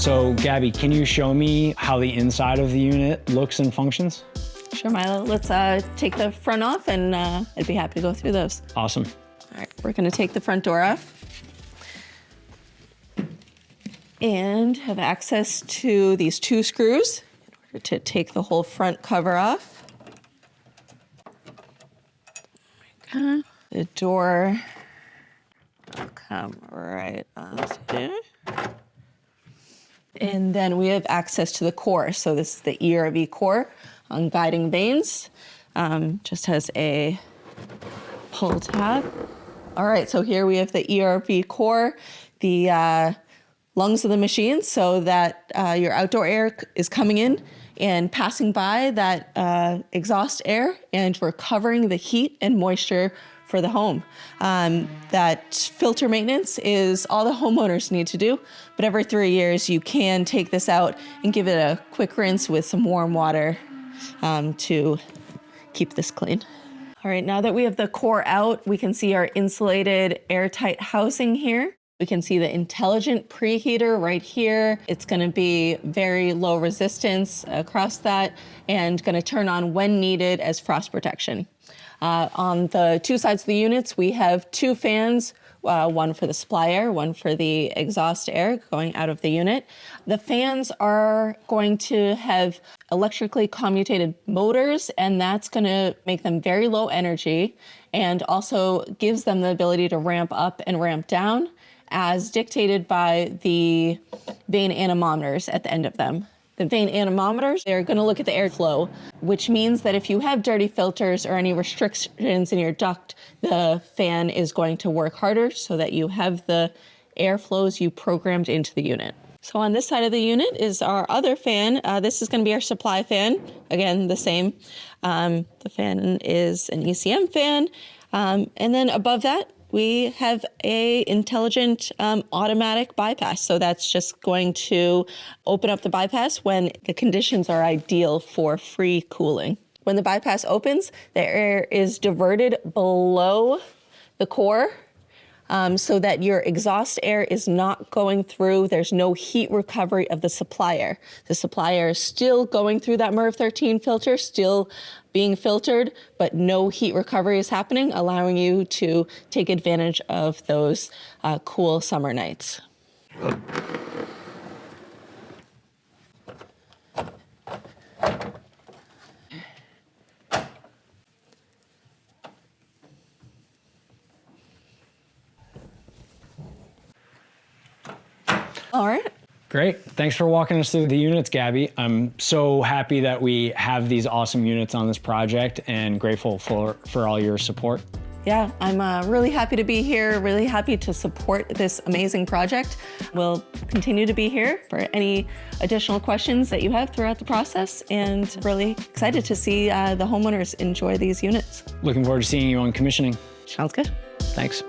So Gabby, can you show me how the inside of the unit looks and functions? Sure, Milo. Let's take the front off, and I'd be happy to go through those. Awesome. All right, we're gonna take the front door off and have access to these 2 screws in order to take the whole front cover off. Okay. The door will come right up there. And then we have access to the core. So this is the ERV core on guiding vanes. Just has a pull tab. All right, so here we have the ERV core, the lungs of the machine, so that your outdoor air is coming in and passing by that exhaust air, and we're covering the heat and moisture for the home. That filter maintenance is all the homeowners need to do, but every 3 years you can take this out and give it a quick rinse with some warm water to keep this clean. All right, now that we have the core out, we can see our insulated airtight housing here. We can see the intelligent preheater right here. It's gonna be very low resistance across that and gonna turn on when needed as frost protection. On the 2 sides of the units, we have 2 fans, one for the supply air, one for the exhaust air going out of the unit. The fans are going to have electrically commutated motors, and that's gonna make them very low energy and also gives them the ability to ramp up and ramp down as dictated by the vane anemometers at the end of them. The vane anemometers, they're gonna look at the airflow, which means that if you have dirty filters or any restrictions in your duct, the fan is going to work harder so that you have the airflows you programmed into the unit. So on this side of the unit is our other fan. This is gonna be our supply fan. Again, the same. The fan is an ECM fan. And then above that, we have a intelligent automatic bypass. So that's just going to open up the bypass when the conditions are ideal for free cooling. When the bypass opens, the air is diverted below the core so that your exhaust air is not going through. There's no heat recovery of the supply air. The supply air is still going through that MERV 13 filter, still being filtered, but no heat recovery is happening, allowing you to take advantage of those cool summer nights. All right. Great. Thanks for walking us through the units, Gabby. I'm so happy that we have these awesome units on this project and grateful for all your support. Yeah, I'm really happy to be here, really happy to support this amazing project. We'll continue to be here for any additional questions that you have throughout the process, and really excited to see the homeowners enjoy these units. Looking forward to seeing you on commissioning. Sounds good. Thanks.